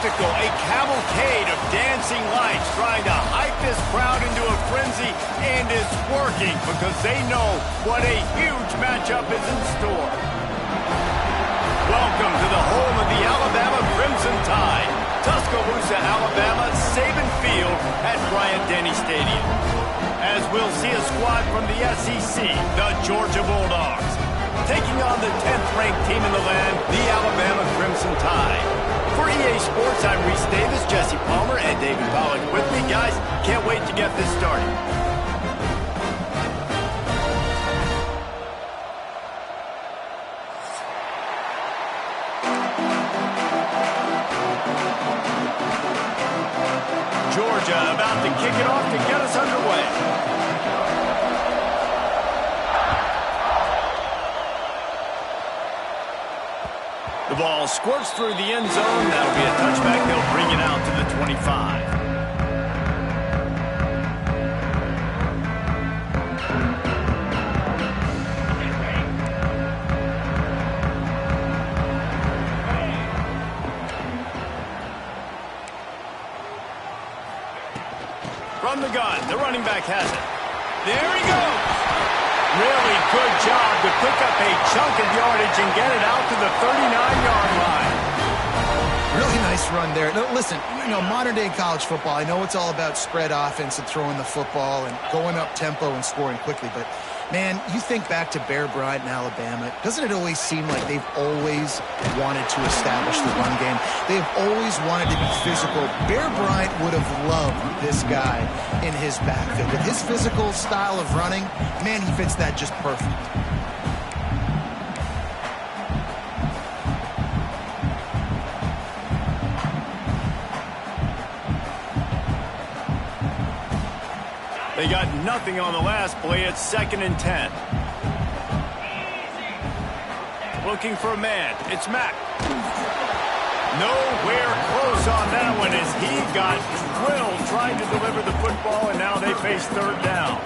spectacle, a cavalcade of dancing lights trying to hype this crowd into a frenzy, and it's working because they know what a huge matchup is in store. Welcome to the home of the Alabama Crimson Tide, Tuscaloosa, Alabama, Saban Field at Bryant-Denny Stadium. As we'll see a squad from the SEC, the Georgia Bulldogs, taking on the 10th-ranked team in the land, the Alabama Crimson Tide. For EA Sports, I'm Reese Davis, Jesse Palmer, and David Pollack with me. Guys, can't wait to get this started. Georgia about to kick it off to get us underway. The ball squirts through the end zone. That'll be a touchback. They'll bring it out to the 25. From the gun, the running back has it. There he goes. Really good job to pick up a chunk of yardage and get it out to the 39-yard line. Really nice run there. No, listen, modern-day college football, I know it's all about spread offense and throwing the football and going up tempo and scoring quickly, but, man, you think back to Bear Bryant in Alabama, doesn't it always seem like they've always wanted to establish the run game? They've always wanted to be physical. Bear Bryant would have loved this guy in his backfield. With his physical style of running, man, he fits that just perfect. They got nothing on the last play. It's 2nd and 10. Looking for a man. It's Mack. Nowhere close on that one as he got drilled trying to deliver the football, and now they face 3rd down.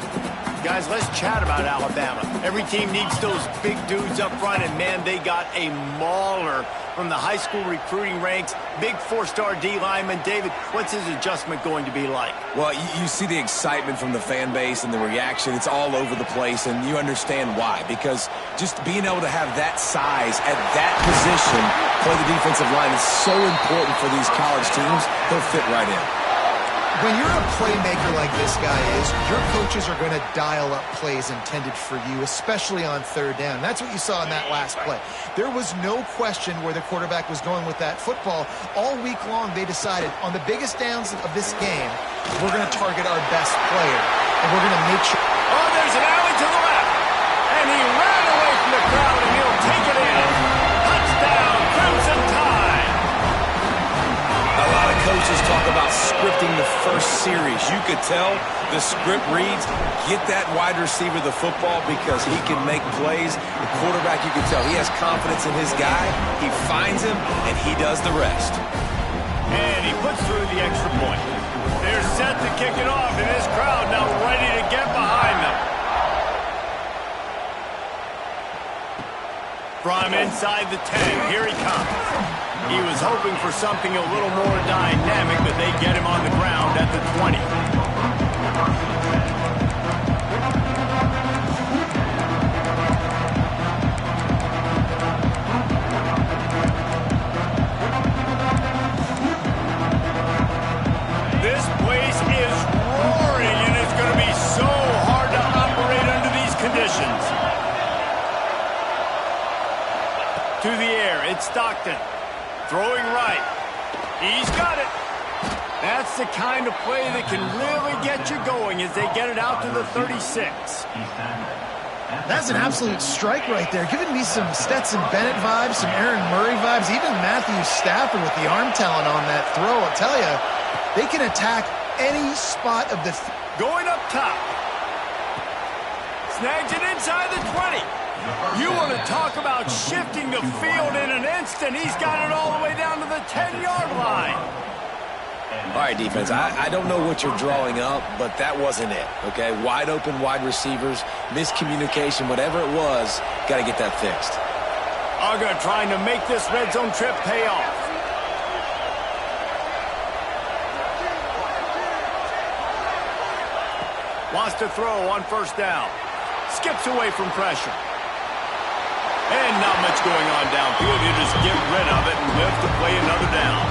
Guys, let's chat about Alabama. Every team needs those big dudes up front, and, man, they got a mauler from the high school recruiting ranks. Big 4-star D lineman. David, what's his adjustment going to be like? Well, you see the excitement from the fan base and the reaction. It's all over the place, and you understand why. Because just being able to have that size at that position, play the defensive line, is so important for these college teams. He'll fit right in. When you're a playmaker like this guy is, your coaches are going to dial up plays intended for you, especially on 3rd down. That's what you saw in that last play. There was no question where the quarterback was going with that football. All week long, they decided on the biggest downs of this game, we're going to target our best player, and we're going to make sure. Oh, there's an alley to the left, and he ran away from the crowd, and he'll take it in. Touchdown, Crimson Tide. A lot of coaches talk about scripting the first series. You could tell the script reads, get that wide receiver the football because he can make plays. The quarterback, you can tell, he has confidence in his guy. He finds him, and he does the rest. And he puts through the extra point. They're set to kick it off, and this crowd now ready to get behind them. From inside the 10, here he comes. He was hoping for something a little more dynamic, but they get him on the ground at the 20. This place is roaring, and it's going to be so hard to operate under these conditions. To the air, it's Stockton. Throwing right. He's got it. That's the kind of play that can really get you going as they get it out to the 36. That's an absolute strike right there. Giving me some Stetson Bennett vibes, some Aaron Murray vibes, even Matthew Stafford with the arm talent on that throw. I'll tell you, they can attack any spot of the going up top. Snags it inside the 20. You want to talk about shifting the field in an instant. He's got it all the way down to the 10-yard line. All right, defense, I don't know what you're drawing up, but that wasn't it, okay? Wide open wide receivers, miscommunication, whatever it was, got to get that fixed. Uga trying to make this red zone trip pay off. Wants to throw on first down. Skips away from pressure. And not much going on downfield. You just get rid of it and live to play another down.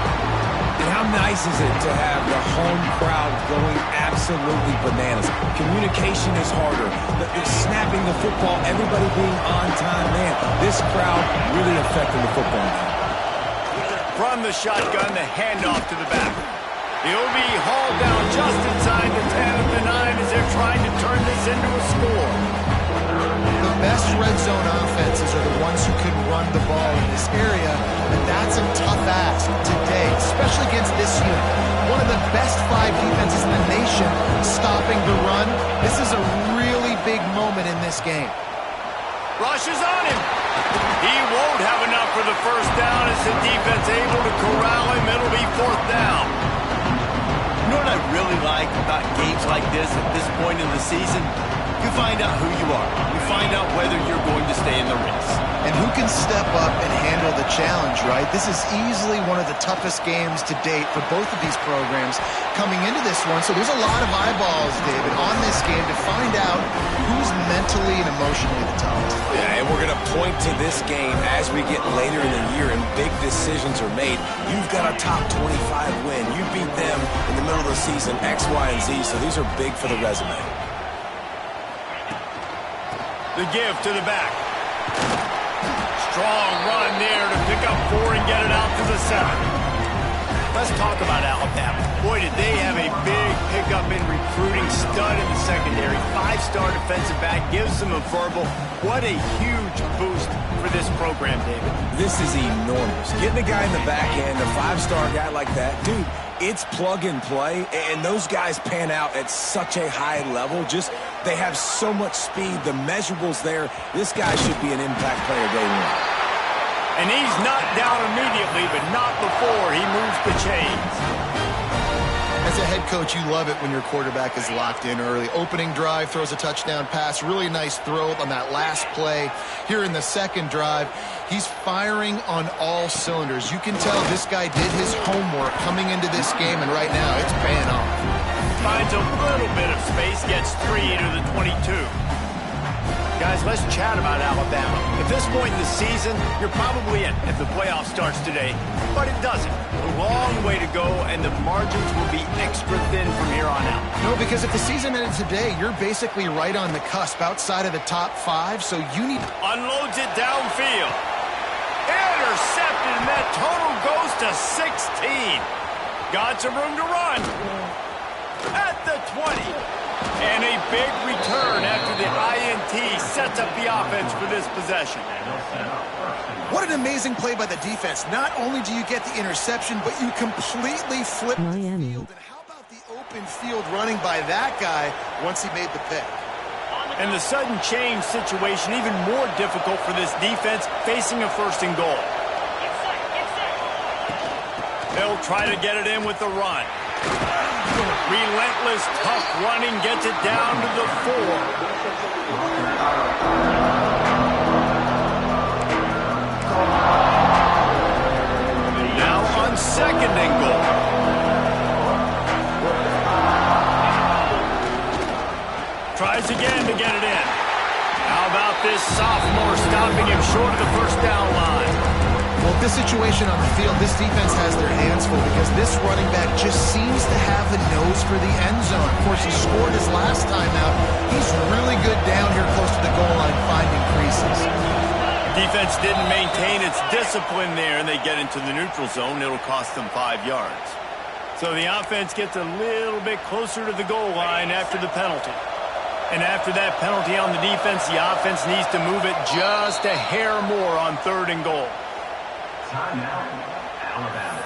And how nice is it to have the home crowd going absolutely bananas? Communication is harder. The snapping the football, everybody being on time. Man, this crowd really affecting the football game. From the shotgun, the handoff to the back. He'll be hauled down just inside the 10 of the 9 as they're trying to turn this into a score. The best red zone offenses are the ones who can run the ball in this area, but that's a tough ask today, especially against this unit. One of the best 5 defenses in the nation stopping the run. This is a really big moment in this game. Rushes on him. He won't have enough for the first down as the defense able to corral him. It'll be 4th down. You know what I really like about games like this at this point in the season? You find out who you are. You find out whether you're going to stay in the race. And who can step up and handle the challenge, right? This is easily one of the toughest games to date for both of these programs coming into this one. So there's a lot of eyeballs, David, on this game to find out who's mentally and emotionally the toughest. Yeah, and we're going to point to this game as we get later in the year and big decisions are made. You've got a top 25 win. You beat them in the middle of the season, X, Y, and Z, so these are big for the resume. The give to the back. Strong run there to pick up 4 and get it out to the 7. Let's talk about Alabama. Boy, did they have a big pickup in recruiting. Stud in the secondary. 5-star defensive back. Gives them a verbal. What a huge boost for this program, David. This is enormous. Getting a guy in the back end, a 5-star guy like that, dude, it's plug and play, and those guys pan out at such a high level. Just, they have so much speed. The measurables there. This guy should be an impact player day one. And he's not down immediately, but not before he moves the chains. As a head coach, you love it when your quarterback is locked in early. Opening drive, throws a touchdown pass. Really nice throw on that last play. Here in the second drive, he's firing on all cylinders. You can tell this guy did his homework coming into this game, and right now it's paying off. Finds a little bit of space, gets 3 to the 22. Guys, let's chat about Alabama. At this point in the season, you're probably in if the playoff starts today, but it doesn't. A long way to go, and the margins will be extra thin from here on out. No, because if the season ended today, you're basically right on the cusp outside of the top 5, so you need... Unloads it downfield. Intercepted, and that total goes to 16. Got some room to run. At the 20. And a big return after the INT sets up the offense for this possession. What an amazing play by the defense. Not only do you get the interception, but you completely flip the field. And how about the open field running by that guy once he made the pick? And the sudden change situation even more difficult for this defense facing a 1st and goal. They'll try to get it in with the run. Relentless, tough running gets it down to the 4. And now on 2nd and goal. Tries again to get it in. How about this sophomore stopping him short of the 1st down line? Well, this situation on the field, this defense has their hands full because this running back just seems to have the nose for the end zone. Of course, he scored his last time out. He's really good down here close to the goal line finding creases. Defense didn't maintain its discipline there, and they get into the neutral zone. It'll cost them 5 yards. So the offense gets a little bit closer to the goal line after the penalty. And after that penalty on the defense, the offense needs to move it just a hair more on 3rd and goal. Timeout, Alabama.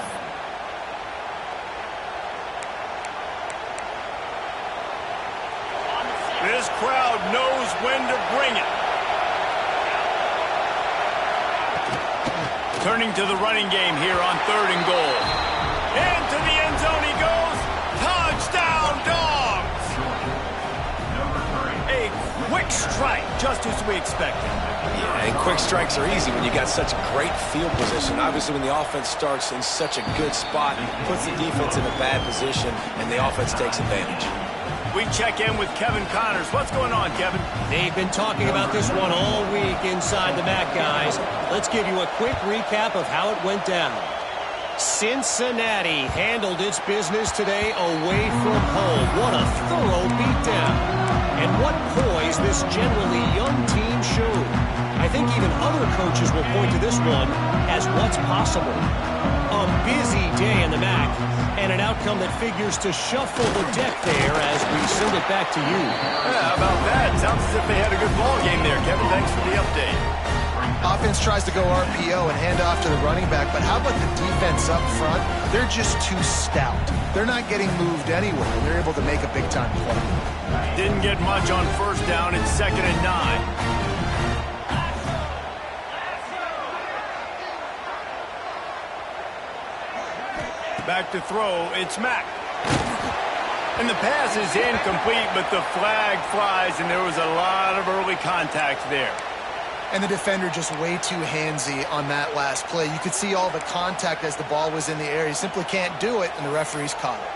This crowd knows when to bring it. Turning to the running game here on 3rd and goal. Into the end zone he goes. Touchdown, Dogs! A quick strike, just as we expected. Yeah, and quick strikes are easy when you got such great field position. Obviously, when the offense starts in such a good spot, puts the defense in a bad position, and the offense takes advantage. We check in with Kevin Connors. What's going on, Kevin? They've been talking about this one all week inside the MAC, guys. Let's give you a quick recap of how it went down. Cincinnati handled its business today away from home. What a thorough beatdown. And what poise this generally young team showed. I think even other coaches will point to this one as what's possible. A busy day in the MAC, and an outcome that figures to shuffle the deck there as we send it back to you. Yeah, how about that? Sounds as if they had a good ball game there, Kevin. Thanks for the update. Offense tries to go RPO and hand off to the running back, but how about the defense up front? They're just too stout. They're not getting moved anywhere. They're able to make a big-time play. Didn't get much on first down. It's 2nd and 9. Back to throw, it's Mack. And the pass is incomplete, but the flag flies, and there was a lot of early contact there. And the defender just way too handsy on that last play. You could see all the contact as the ball was in the air. He simply can't do it, and the referee's caught it.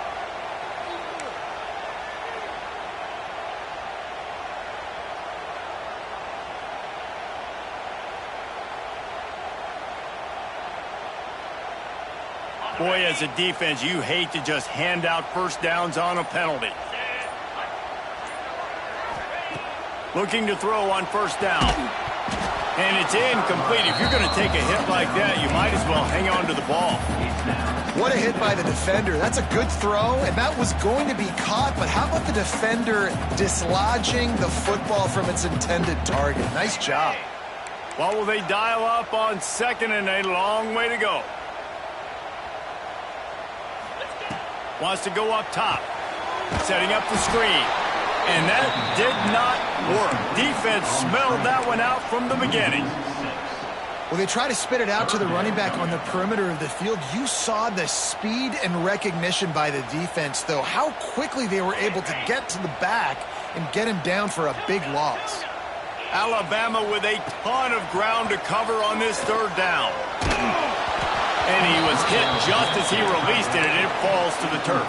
Boy, as a defense, you hate to just hand out first downs on a penalty. Looking to throw on first down. And it's incomplete. If you're going to take a hit like that, you might as well hang on to the ball. What a hit by the defender. That's a good throw, and that was going to be caught, but how about the defender dislodging the football from its intended target? Nice job. Well, will they dial up on 2nd and a long way to go? Wants to go up top. Setting up the screen. And that did not work. Defense smelled that one out from the beginning. Well, they try to spit it out to the running back on the perimeter of the field. You saw the speed and recognition by the defense, though. How quickly they were able to get to the back and get him down for a big loss. Alabama with a ton of ground to cover on this 3rd down. And he was hit just as he released it, and it falls to the turf.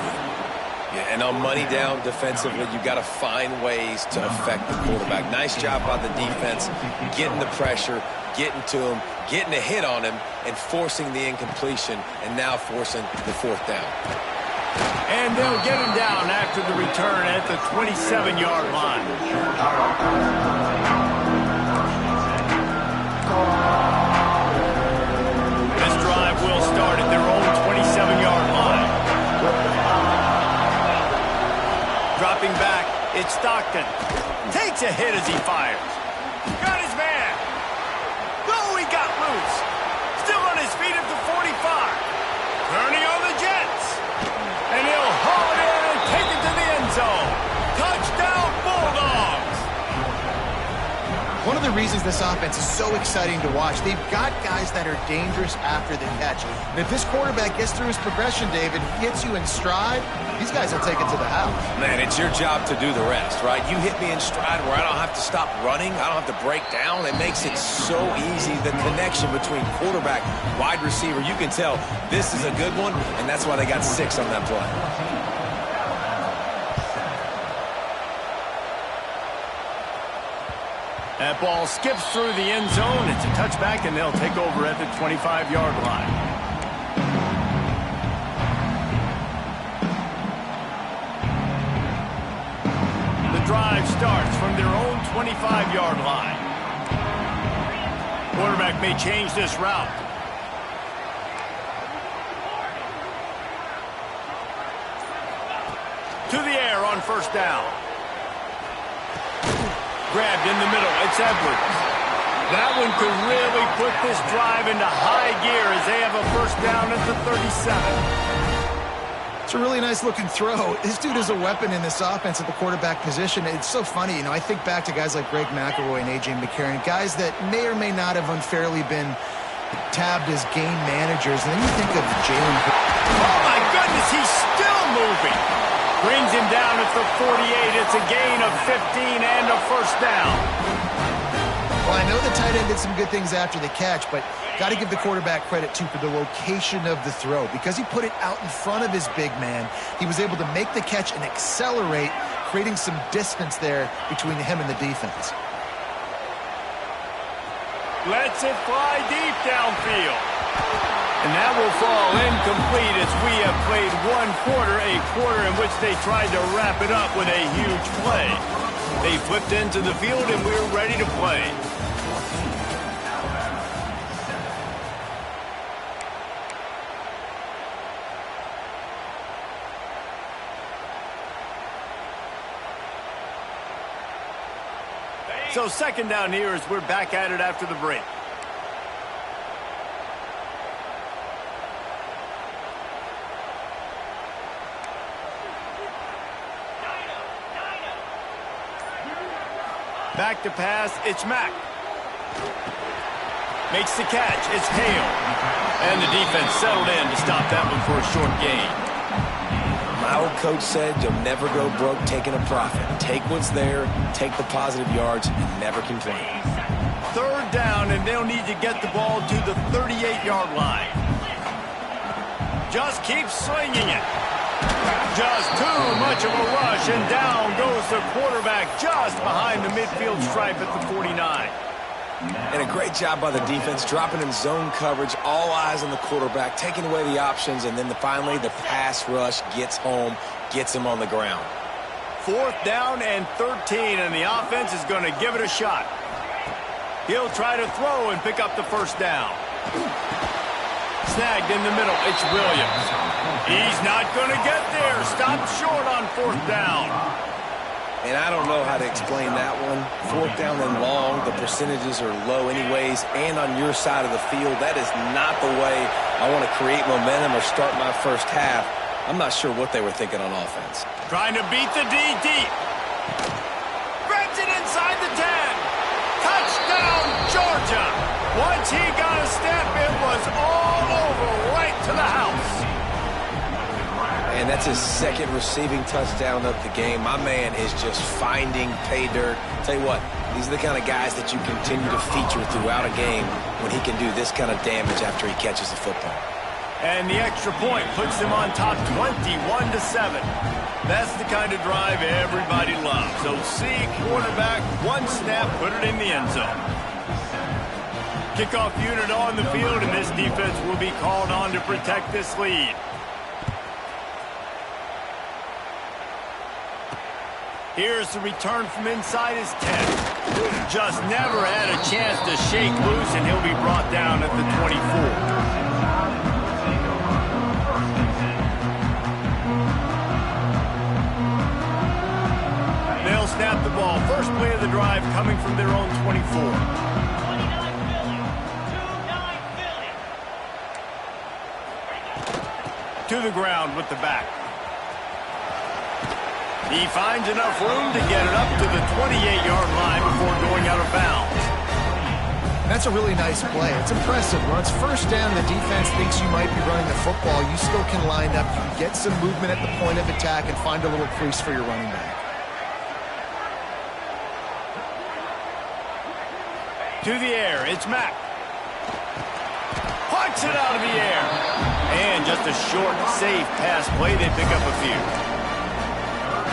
Yeah, and on money down defensively, you've got to find ways to affect the quarterback. Nice job by the defense, getting the pressure, getting to him, getting a hit on him, and forcing the incompletion, and now forcing the 4th down. And they'll get him down after the return at the 27-yard line. This drive will start at their own 27-yard line. Dropping back, it's Stockton. Takes a hit as he fires. Got his man. Oh, he got loose. Still on his feet at the 45. Turning on the Jets. And he'll haul it in and take it to the end zone. Touchdown, Bulldogs. One of the reasons this offense is so exciting to watch, they've got guys that are dangerous after the catch. And if this quarterback gets through his progression, David, hits you in stride, these guys will take it to the house. Man, it's your job to do the rest, right? You hit me in stride where I don't have to stop running. I don't have to break down. It makes it so easy. The connection between quarterback, wide receiver, you can tell this is a good one, and that's why they got 6 on that play. That ball skips through the end zone. It's a touchback, and they'll take over at the 25-yard line. The drive starts from their own 25-yard line. Quarterback may change this route. To the air on first down. Grabbed in the middle. It's Edwards. That one could really put this drive into high gear as they have a first down at the 37. It's a really nice-looking throw. This dude is a weapon in this offense at the quarterback position. It's so funny, I think back to guys like Greg McElroy and A.J. McCarron, guys that may or may not have unfairly been tabbed as game managers. And then you think of Jalen. Oh, my goodness, he's still moving. Brings him down at the 48. It's a gain of 15 and a first down. Well, I know the tight end did some good things after the catch, but got to give the quarterback credit, too, for the location of the throw. Because he put it out in front of his big man, he was able to make the catch and accelerate, creating some distance there between him and the defense. Lets it fly deep downfield. And that will fall incomplete as we have played one quarter, a quarter in which they tried to wrap it up with a huge play. They flipped into the field and we're ready to play. So second down here as we're back at it after the break. Back to pass, it's Mack. Makes the catch, it's Hale. And the defense settled in to stop that one for a short gain. My old coach said you'll never go broke taking a profit. Take what's there, take the positive yards, and never complain. Third down, and they'll need to get the ball to the 38-yard line. Just keep slinging it. Just too much of a rush, and down goes the quarterback just behind the midfield stripe at the 49. And a great job by the defense, dropping in zone coverage, all eyes on the quarterback, taking away the options, and then finally the pass rush gets home, gets him on the ground. Fourth down and 13, and the offense is going to give it a shot. He'll try to throw and pick up the first down. Snagged in the middle, it's Williams. He's not going to get there. Stopped short on fourth down. And I don't know how to explain that one. Fourth down and long, the percentages are low anyways, and on your side of the field, that is not the way I want to create momentum or start my first half. I'm not sure what they were thinking on offense. Trying to beat the D deep. Grabs it inside the 10. Touchdown, Georgia. Once he got a step, it was all over right to the house. And that's his second receiving touchdown of the game. My man is just finding pay dirt. Tell you what, these are the kind of guys that you continue to feature throughout a game when he can do this kind of damage after he catches the football. And the extra point puts them on top 21-7. That's the kind of drive everybody loves. So see quarterback, one snap, put it in the end zone. Kickoff unit on the field, and this defense will be called on to protect this lead. Here's the return from inside his 10. Just never had a chance to shake loose, and he'll be brought down at the 24. They'll snap the ball. First play of the drive coming from their own 24. To the ground with the back. He finds enough room to get it up to the 28-yard line before going out of bounds. That's a really nice play. It's impressive. When it's first down, the defense thinks you might be running the football. You still can line up, you can get some movement at the point of attack and find a little crease for your running back. To the air, it's Mack. Parks it out of the air. And just a short, safe pass play. They pick up a few.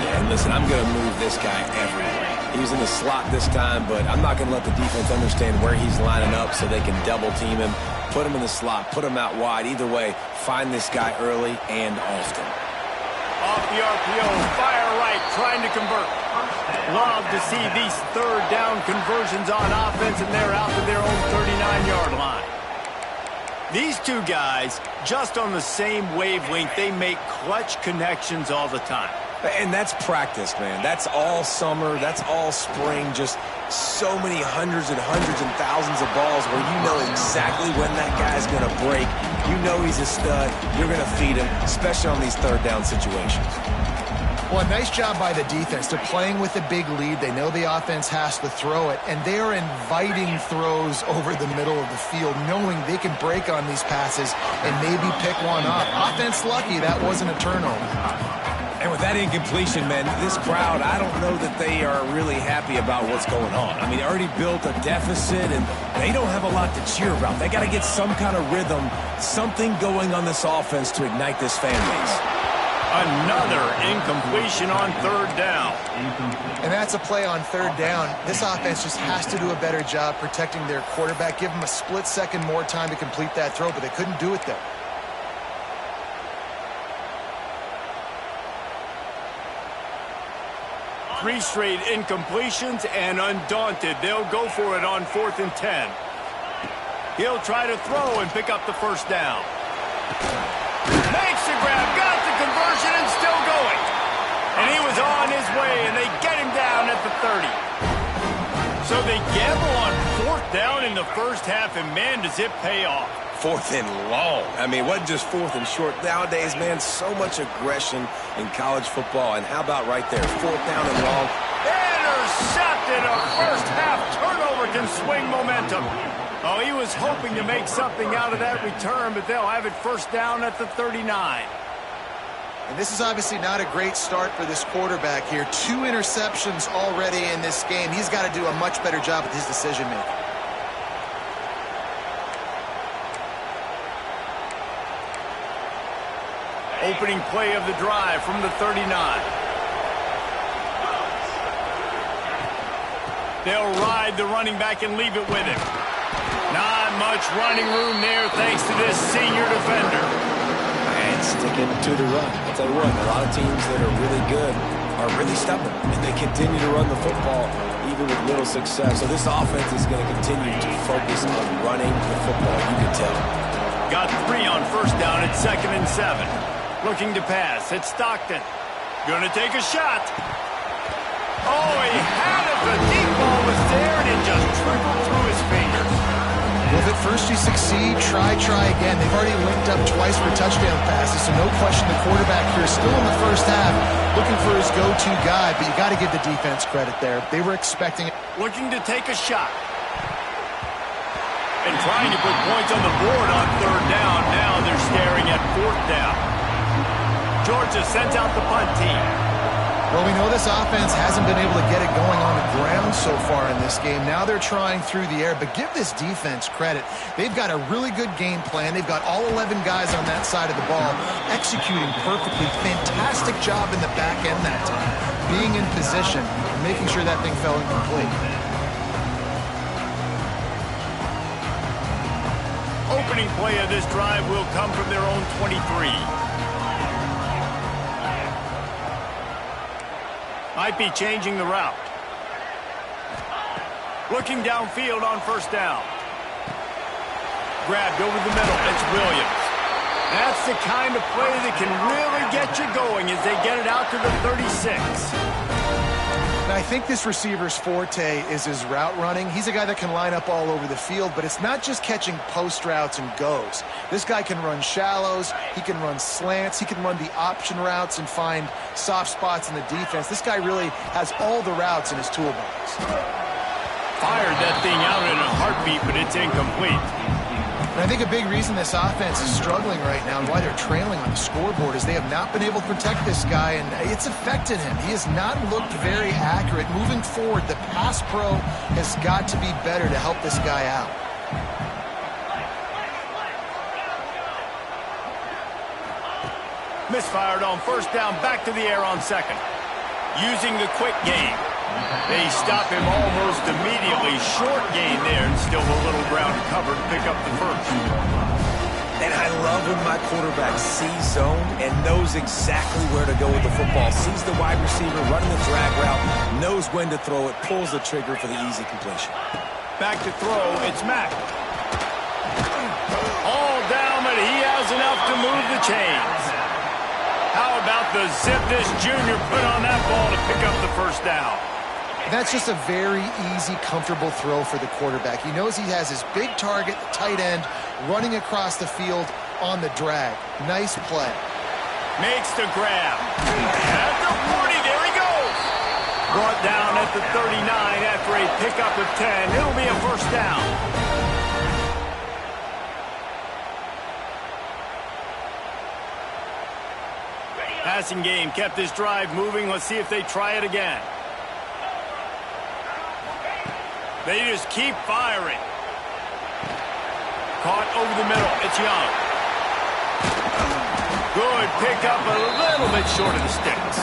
Yeah, and listen, I'm going to move this guy everywhere. He's in the slot this time, but I'm not going to let the defense understand where he's lining up so they can double team him, put him in the slot, put him out wide. Either way, find this guy early and often. Off the RPO, fire right, trying to convert. Love to see these third down conversions on offense, and they're out to their own 39-yard line. These two guys, just on the same wavelength, they make clutch connections all the time. And that's practice, man. That's all summer. That's all spring. Just so many hundreds and thousands of balls where you know exactly when that guy's going to break. You know he's a stud. You're going to feed him, especially on these third down situations. Well, nice job by the defense. They're playing with a big lead. They know the offense has to throw it, and they are inviting throws over the middle of the field, knowing they can break on these passes and maybe pick one off. Offense lucky that wasn't a turnover. And with that incompletion, man, this crowd, I don't know that they are really happy about what's going on. I mean, they already built a deficit, and they don't have a lot to cheer about. They got to get some kind of rhythm, something going on this offense to ignite this fan base. Another incompletion on third down. And that's a play on third down. This offense just has to do a better job protecting their quarterback. Give them a split second more time to complete that throw, but they couldn't do it there. Three straight incompletions, and undaunted, they'll go for it on 4th and 10. He'll try to throw and pick up the first down. Makes the grab, got the conversion, and still going. And he was on his way, and they get him down at the 30. So they gamble on 4th down in the first half, and man, does it pay off. 4th and long. I mean, what just 4th and short? Nowadays, man, so much aggression in college football. And how about right there, 4th down and long? Intercepted. A first half turnover can swing momentum. Oh, he was hoping to make something out of that return, but they'll have it first down at the 39. And this is obviously not a great start for this quarterback here. 2 interceptions already in this game. He's got to do a much better job with his decision-making. Opening play of the drive from the 39. They'll ride the running back and leave it with him. Not much running room there thanks to this senior defender. And sticking to the run. I'll tell you what, a lot of teams that are really good are really stubborn, and they continue to run the football even with little success. So this offense is going to continue to focus on running the football, you can tell. Got 3 on first down at 2nd and 7. Looking to pass. It's Stockton. Going to take a shot. Oh, he had it. The deep ball was there, and it just trickled through his fingers. Well, if at first you succeed, try again. They've already linked up twice for touchdown passes, so no question the quarterback here is still in the first half looking for his go-to guy, but you got to give the defense credit there. They were expecting it. Looking to take a shot. And trying to put points on the board on third down. Now they're staring at 4th down. Georgia sends out the punt team. Well, we know this offense hasn't been able to get it going on the ground so far in this game. Now they're trying through the air, but give this defense credit. They've got a really good game plan. They've got all 11 guys on that side of the ball executing perfectly. Fantastic job in the back end that time. Being in position, making sure that thing fell incomplete. Opening play of this drive will come from their own 23. Might be changing the route. Looking downfield on first down. Grabbed over the middle. It's Williams. That's the kind of play that can really get you going as they get it out to the 36. And I think this receiver's forte is his route running. He's a guy that can line up all over the field, but it's not just catching post routes and goes. This guy can run shallows, he can run slants, he can run the option routes and find soft spots in the defense. This guy really has all the routes in his toolbox. Fired that thing out in a heartbeat, but it's incomplete. And I think a big reason this offense is struggling right now and why they're trailing on the scoreboard is they have not been able to protect this guy, and it's affected him. He has not looked very accurate. Moving forward, the pass pro has got to be better to help this guy out. Misfired on first down, back to the air on second. Using the quick game. They stop him almost immediately. Short gain there, and still a little ground cover to pick up the first. And I love when my quarterback sees zone and knows exactly where to go with the football. Sees the wide receiver running the drag route, knows when to throw it, pulls the trigger for the easy completion. Back to throw, it's Mack. All down, but he has enough to move the chains. How about the zip this junior put on that ball to pick up the first down? That's just a very easy, comfortable throw for the quarterback. He knows he has his big target, the tight end, running across the field on the drag. Nice play. Makes the grab. At the 40, there he goes. Brought down at the 39 after a pickup of 10. It'll be a first down. Passing game kept this drive moving. Let's see if they try it again. They just keep firing. Caught over the middle. It's Young. Good pickup, a little bit short of the sticks.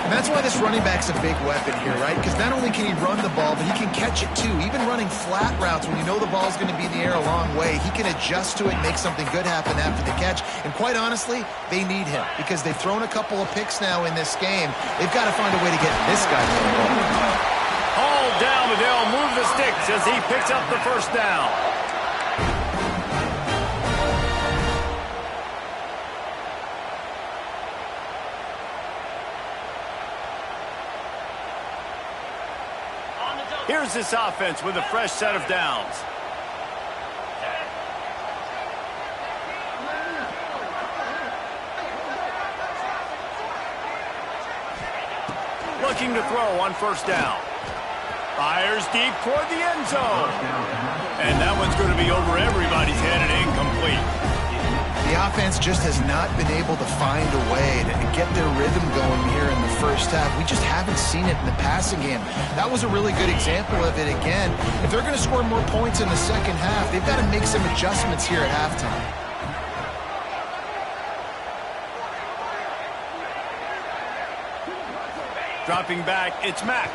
And that's why this running back's a big weapon here, right? Because not only can he run the ball, but he can catch it too. Even running flat routes when you know the ball's going to be in the air a long way, he can adjust to it and make something good happen after the catch. And quite honestly, they need him because they've thrown a couple of picks now in this game. They've got to find a way to get this guy to the ball. Hauled down, but they'll move the sticks as he picks up the first down. Here's this offense with a fresh set of downs. Looking to throw on first down. Fires deep toward the end zone. And that one's going to be over everybody's head and incomplete. The offense just has not been able to find a way to get their rhythm going here in the first half. We just haven't seen it in the passing game. That was a really good example of it again. If they're going to score more points in the second half, they've got to make some adjustments here at halftime. Dropping back, it's Mack.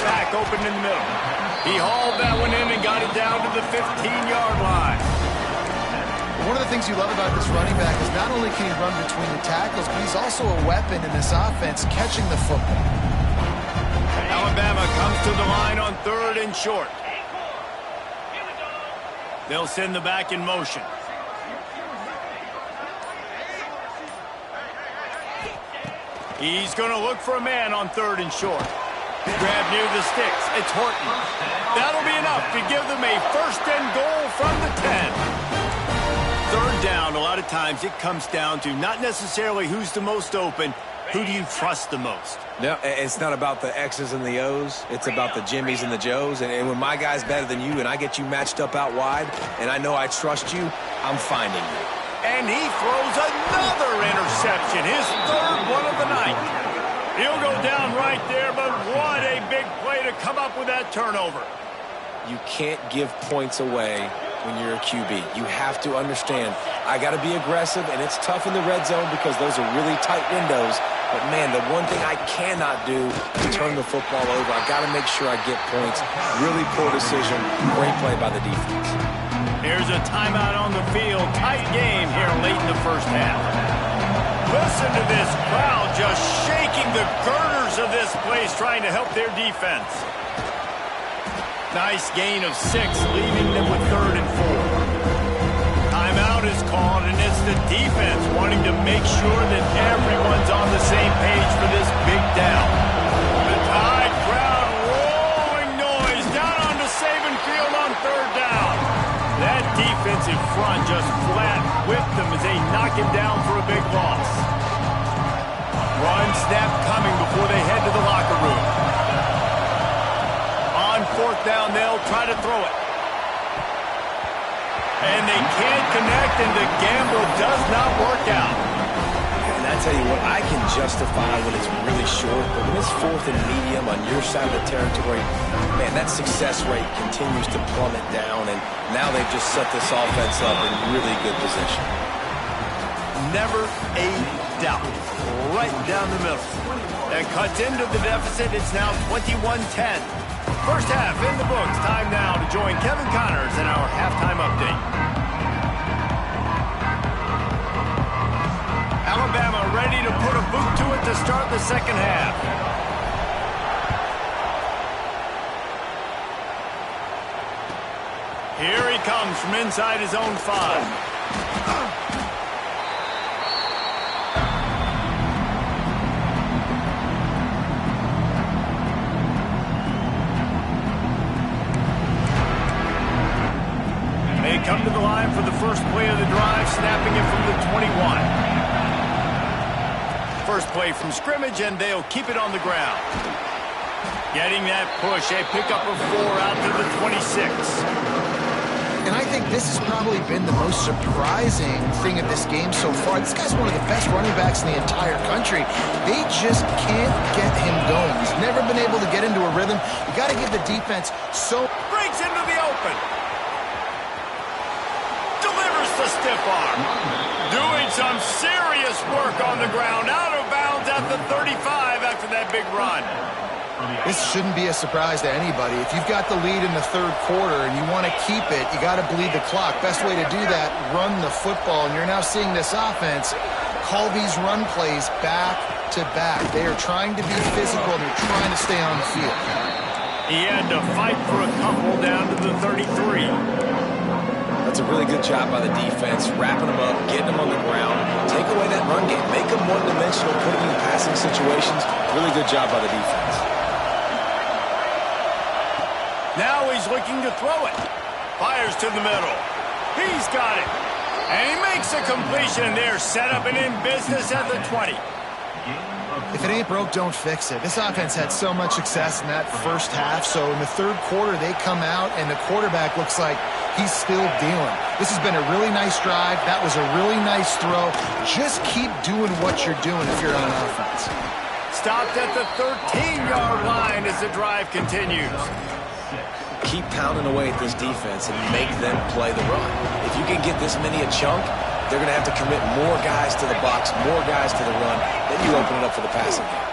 Mack open in the middle. He hauled that one in and got it down to the 15-yard line. One of the things you love about this running back is not only can he run between the tackles, but he's also a weapon in this offense catching the football. Alabama comes to the line on 3rd and short. They'll send the back in motion. He's going to look for a man on 3rd and short. Grab near the sticks. It's Horton. That'll be enough to give them a 1st and goal from the 10. 3rd down, a lot of times it comes down to not necessarily who's the most open, who do you trust the most? No, it's not about the X's and the O's. It's about the Jimmys and the Joes. And when my guy's better than you and I get you matched up out wide and I know I trust you, I'm finding you. And he throws another interception, his 3rd one of the night. He'll go down right there, but what a big play to come up with that turnover. You can't give points away when you're a QB. You have to understand, I got to be aggressive, and it's tough in the red zone because those are really tight windows. But, man, the one thing I cannot do is turn the football over. I got to make sure I get points. Really poor decision. Great play by the defense. Here's a timeout on the field. Tight game here late in the first half. Listen to this crowd just shaking the girders of this place trying to help their defense. Nice gain of 6, leaving them with 3rd and 4. Timeout is called, and it's the defense wanting to make sure that everyone's on the same page for this big down. The Tide crowd rolling noise down onto Saban Field on 3rd down. That defensive front just flat whipped them as they knock it down for a big loss. Run snap coming before they head to the locker room. On 4th down, they'll try to throw it. And they can't connect, and the gamble does not work out. And I tell you what, I can justify when it's really short, but when it's 4th and medium on your side of the territory, man, that success rate continues to plummet down, and now they've just set this offense up in really good position. Never a doubt. Right down the middle. That cuts into the deficit. It's now 21-10. First half in the books. Time now to join Kevin Connors in our halftime update. Alabama ready to put a boot to it to start the second half. Here he comes from inside his own 5. Come to the line for the first play of the drive, snapping it from the 21. First play from scrimmage, and they'll keep it on the ground. Getting that push, a pickup of 4 out to the 26. And I think this has probably been the most surprising thing of this game so far. This guy's one of the best running backs in the entire country. They just can't get him going. He's never been able to get into a rhythm. You got to give the defense so... Breaks into the open. a stiff arm. Doing some serious work on the ground. Out of bounds at the 35 after that big run. This shouldn't be a surprise to anybody. If you've got the lead in the third quarter and you want to keep it, you got to bleed the clock. Best way to do that, run the football. And you're now seeing this offense call these run plays back to back. They are trying to be physical and they're trying to stay on the field. He had to fight for a couple down to the 33. That's a really good job by the defense, wrapping them up, getting them on the ground. Take away that run game. Make them one-dimensional, put them in passing situations. Really good job by the defense. Now he's looking to throw it. Fires to the middle. He's got it. And he makes a completion there. Set up and in business at the 20. If it ain't broke, don't fix it. This offense had so much success in that first half, so in the third quarter they come out and the quarterback looks like he's still dealing. This has been a really nice drive. That was a really nice throw. Just keep doing what you're doing if you're on offense. Stopped at the 13-yard line as the drive continues. Keep pounding away at this defense and make them play the run. If you can get this many a chunk, they're going to have to commit more guys to the box, more guys to the run. Then you open it up for the passing game.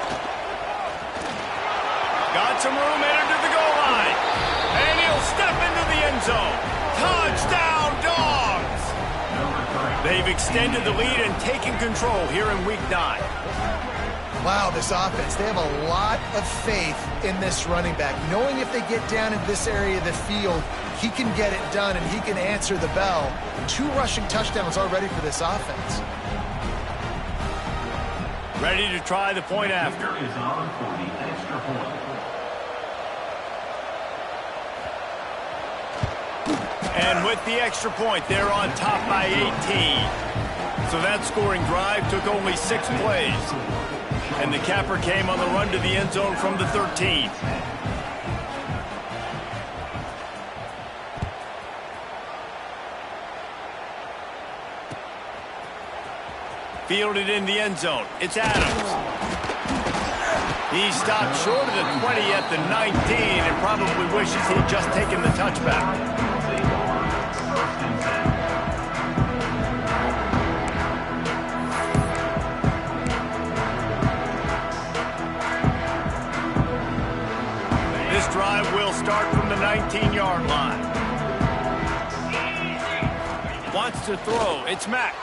Got some room headed to the goal line. And he'll step into the end zone. Touchdown, Dogs! They've extended the lead and taken control here in Week 9. Wow, this offense, they have a lot of faith in this running back. Knowing if they get down in this area of the field, he can get it done and he can answer the bell. 2 rushing touchdowns already for this offense. Ready to try the point after. Is on for the extra point. And with the extra point, they're on top by 18. So that scoring drive took only 6 plays. And the capper came on the run to the end zone from the 13. Fielded in the end zone. It's Adams. He stopped short of the 20 at the 19 and probably wishes he'd just taken the touchback. This drive will start from the 19-yard line. Wants to throw. It's Mack.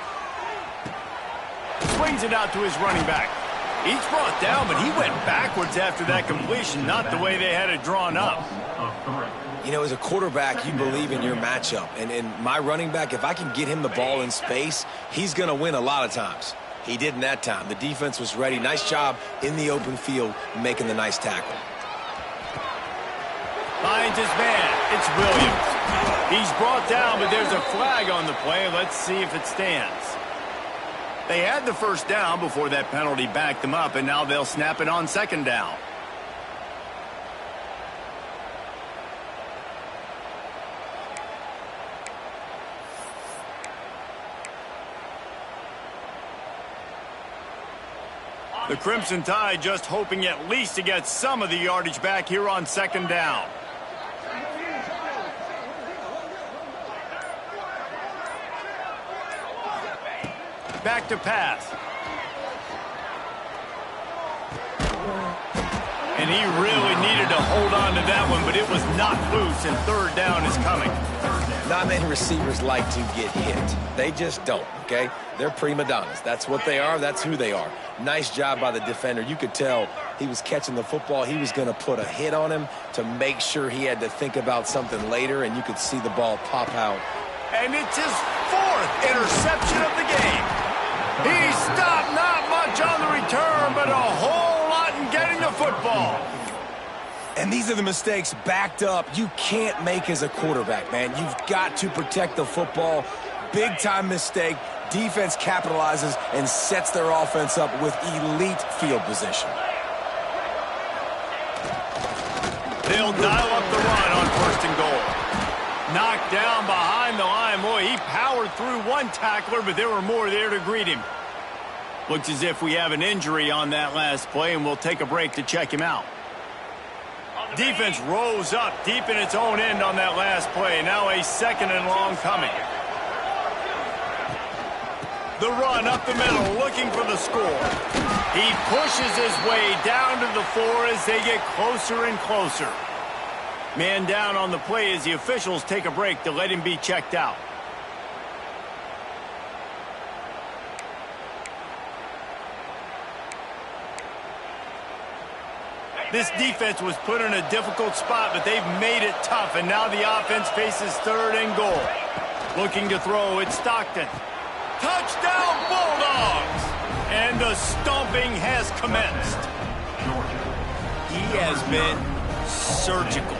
Swings it out to his running back. He's brought down, but he went backwards after that completion, not the way they had it drawn up. You know, as a quarterback, you believe in your matchup. And my running back, if I can get him the ball in space, he's going to win a lot of times. He didn't that time. The defense was ready. Nice job in the open field making the nice tackle. Finds his man. It's Williams. He's brought down, but there's a flag on the play. Let's see if it stands. They had the first down before that penalty backed them up, and now they'll snap it on second down. The Crimson Tide just hoping at least to get some of the yardage back here on second down. Back to pass. And he really needed to hold on to that one, but it was not loose, and third down is coming. Not many receivers like to get hit. They just don't, okay? They're prima donnas. That's what they are. That's who they are. Nice job by the defender. You could tell he was catching the football. He was going to put a hit on him to make sure he had to think about something later, and you could see the ball pop out. And it's his 4th interception of the game. He stopped not much on the return, but a whole lot in getting the football. And these are the mistakes backed up you can't make as a quarterback, man. You've got to protect the football. Big-time mistake. Defense capitalizes and sets their offense up with elite field position. They'll dial up the run on 1st and goal. Knocked down behind the line. Boy, he powered through one tackler, but there were more there to greet him. Looks as if we have an injury on that last play, and we'll take a break to check him out. Defense rose up deep in its own end on that last play. Now a 2nd and long coming. The run up the middle, looking for the score. He pushes his way down to the floor as they get closer and closer. Man down on the play as the officials take a break to let him be checked out. This defense was put in a difficult spot, but they've made it tough, and now the offense faces third and goal. Looking to throw, it's Stockton. Touchdown, Bulldogs! And the stomping has commenced. He has been surgical.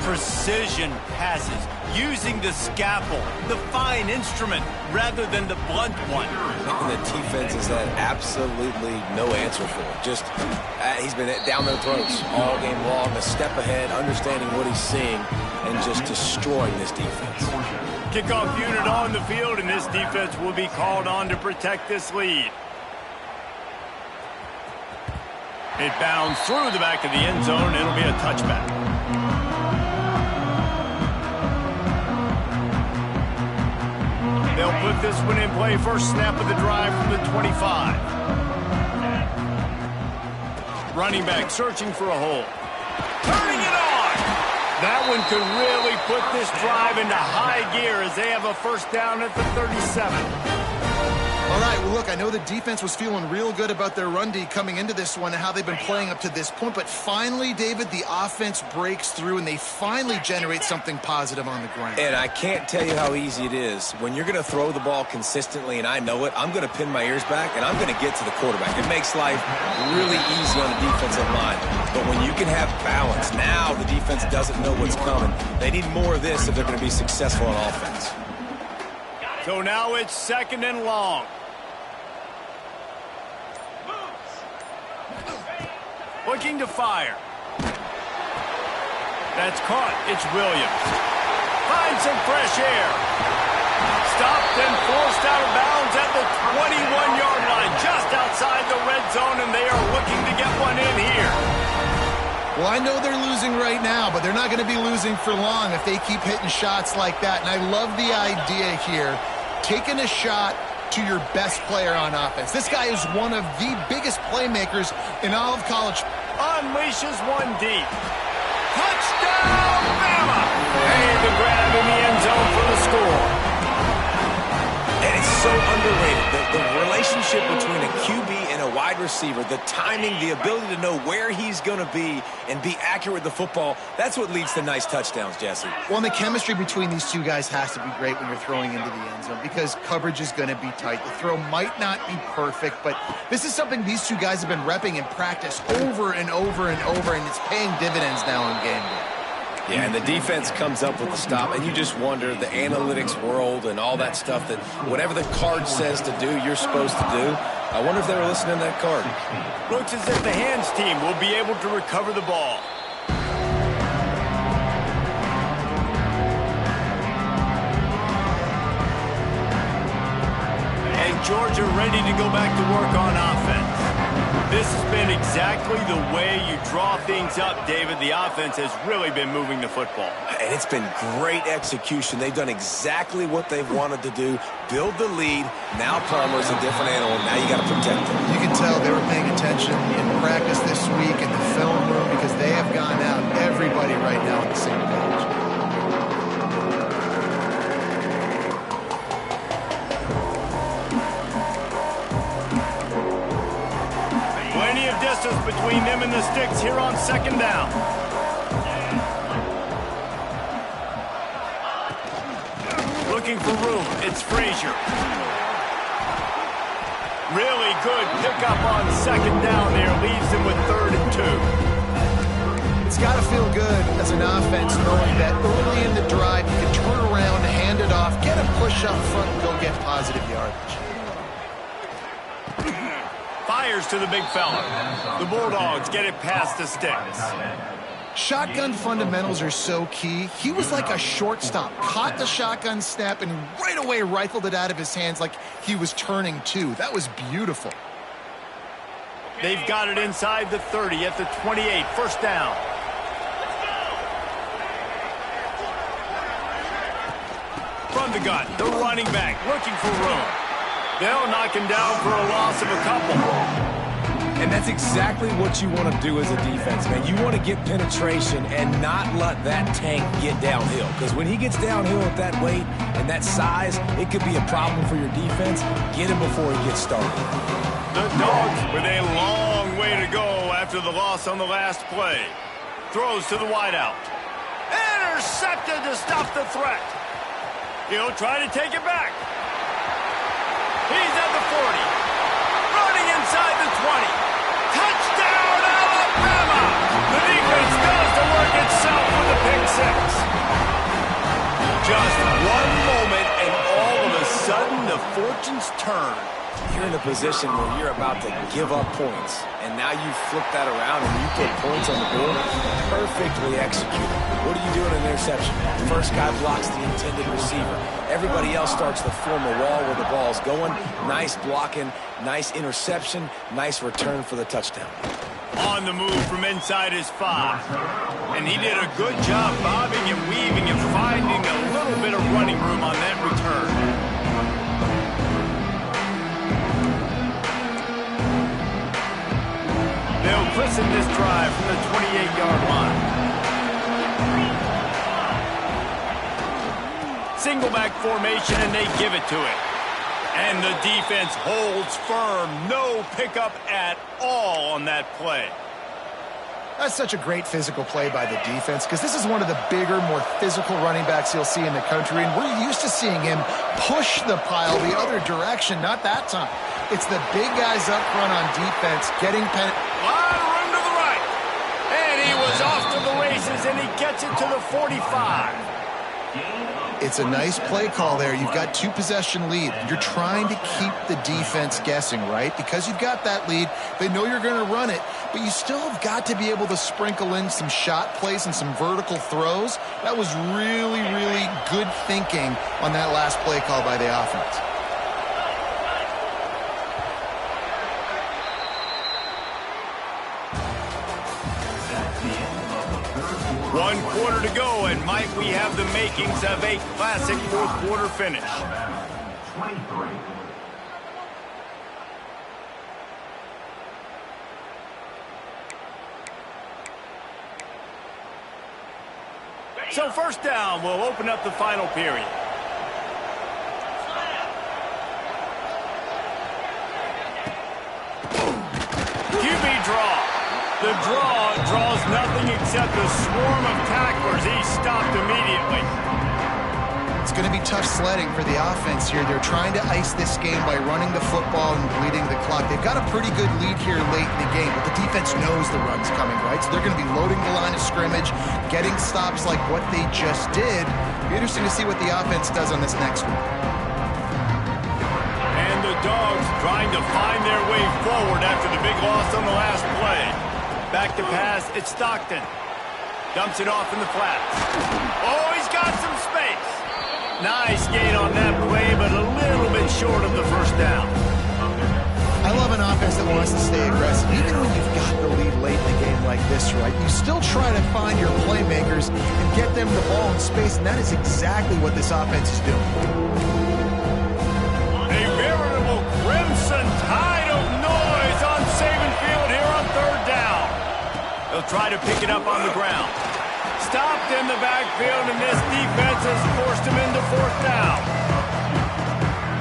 Precision passes, using the scalpel, the fine instrument, rather than the blunt one. And the defense has had absolutely no answer for it. Just, he's been down their throats all game long, a step ahead, understanding what he's seeing, and just destroying this defense. Kickoff unit on the field, and this defense will be called on to protect this lead. It bounds through the back of the end zone. It'll be a touchback. They'll put this one in play. First snap of the drive from the 25. Running back searching for a hole. Turning it on! That one could really put this drive into high gear as they have a first down at the 37. All right, well, look, I know the defense was feeling real good about their run D coming into this one and how they've been playing up to this point, but finally, David, the offense breaks through and they finally generate something positive on the ground. And I can't tell you how easy it is. When you're going to throw the ball consistently, and I know it, I'm going to pin my ears back, and I'm going to get to the quarterback. It makes life really easy on the defensive line. But when you can have balance, now the defense doesn't know what's coming. They need more of this if they're going to be successful on offense. So now it's second and long. Looking to fire. That's caught. It's Williams. Finds some fresh air. Stopped and forced out of bounds at the 21-yard line, just outside the red zone, and they are looking to get one in here. Well, I know they're losing right now, but they're not going to be losing for long if they keep hitting shots like that. And I love the idea here, taking a shot to your best player on offense. This guy is one of the biggest playmakers in all of college. Unleashes one deep. Touchdown, Bama! And the grab in the end zone for the score. And it's so underrated. The relationship between a QB and a wide receiver, the timing, the ability to know where he's going to be and be accurate with the football, that's what leads to nice touchdowns, Jesse. Well, and the chemistry between these two guys has to be great when you're throwing into the end zone because coverage is going to be tight. The throw might not be perfect, but this is something these two guys have been repping in practice over and over and over, and it's paying dividends now in game day. Yeah, and the defense comes up with the stop, and you just wonder, the analytics world and all that stuff, that whatever the card says to do, you're supposed to do. I wonder if they were listening to that card. Looks as if the hands team will be able to recover the ball. And Georgia ready to go back to work on offense. This has been exactly the way you draw things up, David. The offense has really been moving the football. And it's been great execution. They've done exactly what they've wanted to do. Build the lead. Now Palmer's a different animal. Now you got to protect him. You can tell they were paying attention in practice this week in the film room because they have gone out, everybody right now on the same page. Distance between them and the sticks here on second down. Looking for room. It's Frazier. Really good pickup on second down there. Leaves them with 3rd and 2. It's got to feel good as an offense knowing that early in the drive you can turn around, hand it off, get a push up front, and go get positive yardage. Fires to the big fella. The Bulldogs get it past the sticks. Shotgun fundamentals are so key. He was like a shortstop, caught the shotgun snap and right away rifled it out of his hands like he was turning two. That was beautiful. They've got it inside the 30 at the 28. First down. From the gun, the running back looking for room. They'll knock him down for a loss of a couple. And that's exactly what you want to do as a defense, man. You want to get penetration and not let that tank get downhill. Because when he gets downhill at that weight and that size, it could be a problem for your defense. Get him before he gets started. The Dogs with a long way to go after the loss on the last play. Throws to the wideout. Intercepted to stop the threat. He'll try to take it back. He's at the 40. Running inside the 20. Touchdown, Alabama! The defense does the work itself with a pick six. Just one moment, and all of a sudden, the fortunes turn. You're in a position where you're about to give up points, and now you flip that around and you put points on the board. Perfectly executed. What do you do in an interception? First guy blocks the intended receiver. Everybody else starts to form a wall where the ball's going. Nice blocking, nice interception, nice return for the touchdown. On the move from inside his 5. And he did a good job bobbing and weaving and finding a little bit of running room on that return. They'll christen this drive from the 28-yard line. Single back formation, and they give it to it. And the defense holds firm. No pickup at all on that play. That's such a great physical play by the defense because this is one of the bigger, more physical running backs you'll see in the country, and we're used to seeing him push the pile the other direction. Not that time. It's the big guys up front on defense getting A lot of room to the right. And he was off to the races, and he gets it to the 45. It's a nice play call there. You've got 2-possession lead. You're trying to keep the defense guessing, right? Because you've got that lead. They know you're going to run it, but you still have got to be able to sprinkle in some shot plays and some vertical throws. That was really, really good thinking on that last play call by the offense. One quarter to go, and might we have the makings of a classic fourth quarter finish. 23. So first down will open up the final period. QB draw. The draw draws nothing except a swarm of tacklers. He's stopped immediately. It's going to be tough sledding for the offense here. They're trying to ice this game by running the football and bleeding the clock. They've got a pretty good lead here late in the game, but the defense knows the run's coming, right? So they're going to be loading the line of scrimmage, getting stops like what they just did. It'll be interesting to see what the offense does on this next one. And the Dogs trying to find their way forward after the big loss on the last play. Back to pass, it's Stockton. Dumps it off in the flats. Oh, he's got some space. Nice gain on that play, but a little bit short of the first down. I love an offense that wants to stay aggressive. Even when you've got the lead late in the game like this, right, you still try to find your playmakers and get them the ball in space, and that is exactly what this offense is doing. A veritable crimson tide of noise on Saban Field here on third down. They'll try to pick it up on the ground. Stopped in the backfield, and this defense has forced him into fourth down.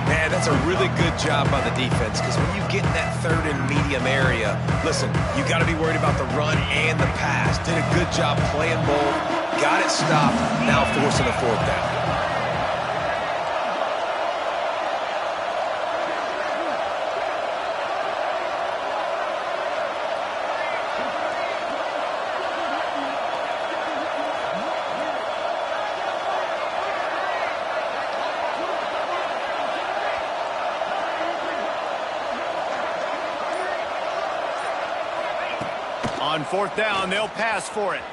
Man, that's a really good job by the defense because when you get in that third and medium area, listen, you got to be worried about the run and the pass. Did a good job playing both, got it stopped, now forcing a fourth down. On fourth down, they'll pass for it.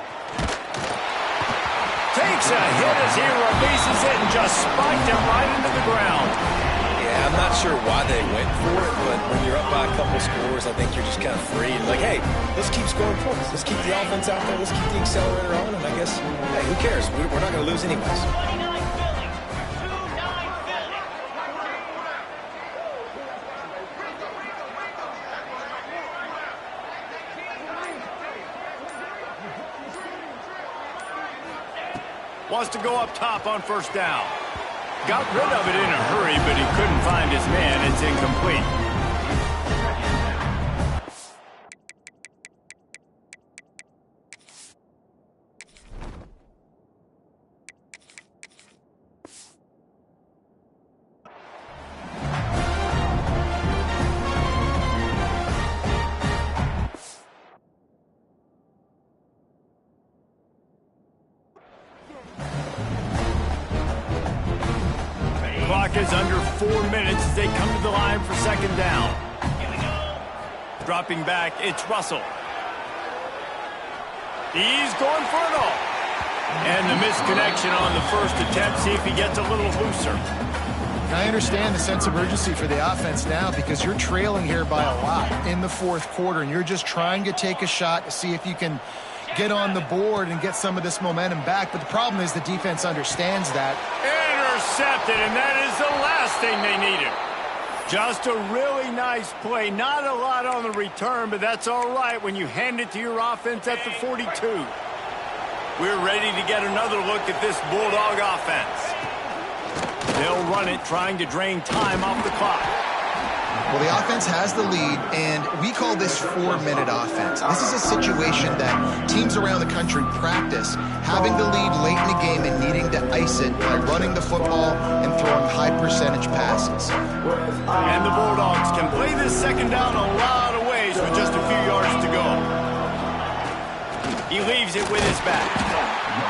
Takes a hit as he releases it and just spiked him right into the ground. Yeah, I'm not sure why they went for it, but when you're up by a couple scores, I think you're just kind of free and like, hey, let's keep scoring points. Let's keep the offense out there. Let's keep the accelerator on, and I guess, hey, who cares? We're not going to lose anyways. Wants to go up top on first down. Got rid of it in a hurry, but he couldn't find his man. It's incomplete. Clock is under 4 minutes as they come to the line for second down. Dropping back, it's Russell. He's going for it all. And the misconnection on the first attempt. See if he gets a little looser. I understand the sense of urgency for the offense now because you're trailing here by a lot in the fourth quarter, and you're just trying to take a shot to see if you can get on the board and get some of this momentum back. But the problem is the defense understands that. Intercepted, and that is the last thing they needed. Just a really nice play. Not a lot on the return, but that's all right when you hand it to your offense at the 42. We're ready to get another look at this Bulldog offense. They'll run it, trying to drain time off the clock. Well, the offense has the lead, and we call this 4-minute offense. This is a situation that teams around the country practice, having the lead late in the game and needing to ice it by running the football and throwing high-percentage passes. And the Bulldogs can play this second down a lot of ways with just a few yards to go. He leaves it with his back.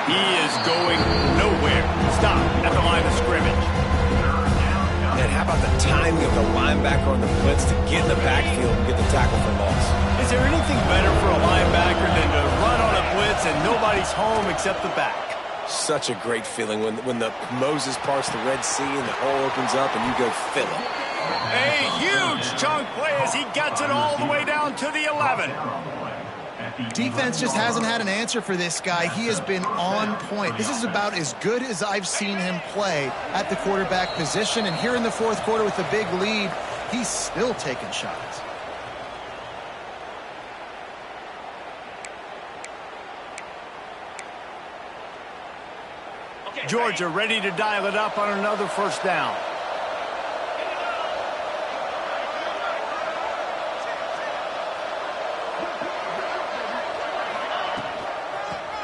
He is going nowhere. Stop at the line of scrimmage. And how about the timing of the linebacker on the blitz to get in the backfield and get the tackle for loss? Is there anything better for a linebacker than to run on a blitz and nobody's home except the back? Such a great feeling when the Moses parts the Red Sea and the hole opens up and you go fill it. A huge chunk play as he gets it all the way down to the 11. Defense just hasn't had an answer for this guy. He has been on point. This is about as good as I've seen him play at the quarterback position. And here in the fourth quarter with a big lead, he's still taking shots. Georgia ready to dial it up on another first down.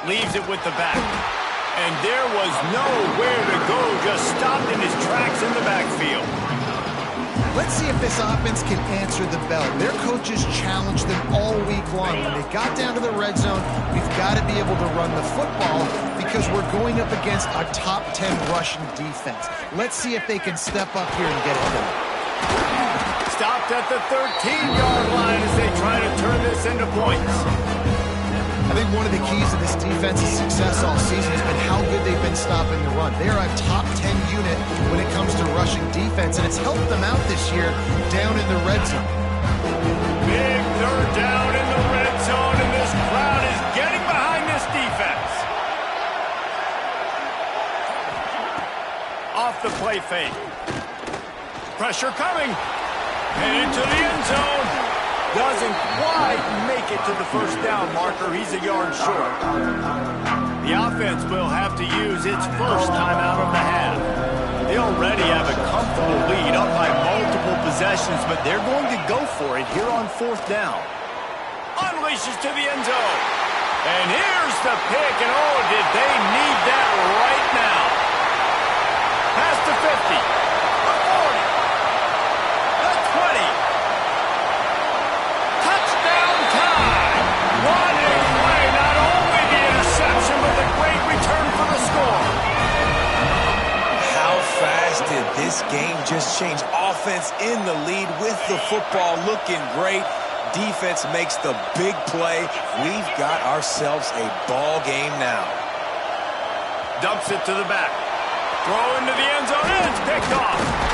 Leaves it with the back. And there was nowhere to go, just stopped in his tracks in the backfield. Let's see if this offense can answer the bell. Their coaches challenged them all week long. When they got down to the red zone, we've got to be able to run the football because we're going up against a top 10 rushing defense. Let's see if they can step up here and get it done. Stopped at the 13-yard line as they try to turn this into points. I think one of the keys to this defense's success all season has been how good they've been stopping the run. They are a top 10 unit when it comes to rushing defense, and it's helped them out this year down in the red zone. Big third down in the red zone, and this crowd is getting behind this defense. Off the play fake. Pressure coming. And into the end zone. Doesn't quite make it to the first down marker. He's a yard short. The offense will have to use its first timeout of the half. They already have a comfortable lead up by multiple possessions, but they're going to go for it here on fourth down. Unleashes to the end zone. And here's the pick, and oh, did they need that right now. Pass to 50. The 40. The 20. What a play, not only the interception, but the great return for the score. How fast did this game just change? Offense in the lead with the football, looking great. Defense makes the big play. We've got ourselves a ball game now. Dumps it to the back. Throw into the end zone, and it's picked off.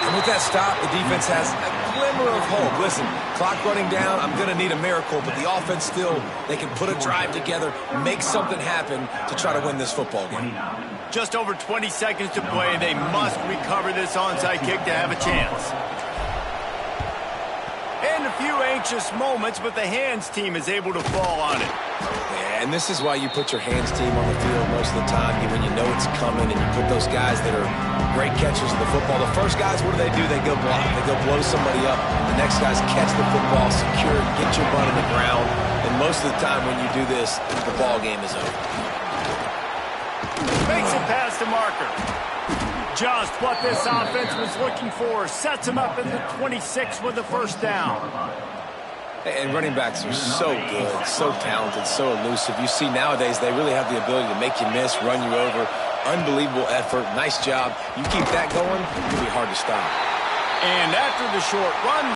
And with that stop, the defense has a glimmer of hope. Listen, clock running down, I'm going to need a miracle, but the offense still, they can put a drive together, make something happen to try to win this football game. Just over 20 seconds to play. They must recover this onside kick to have a chance. And to few anxious moments, but the hands team is able to fall on it. Yeah, and this is why you put your hands team on the field most of the time, when you know it's coming, and you put those guys that are great catchers of the football. The first guys, what do? They go block. They go blow somebody up. The next guys catch the football, secure it, get your butt on the ground. And most of the time when you do this, the ball game is over. Makes it past the marker. Just what this offense was looking for. Sets him up in the 26 with the first down. And running backs are so good, so talented, so elusive. You see nowadays they really have the ability to make you miss, run you over. Unbelievable effort. Nice job. You keep that going, it'll be hard to stop. And after the short run,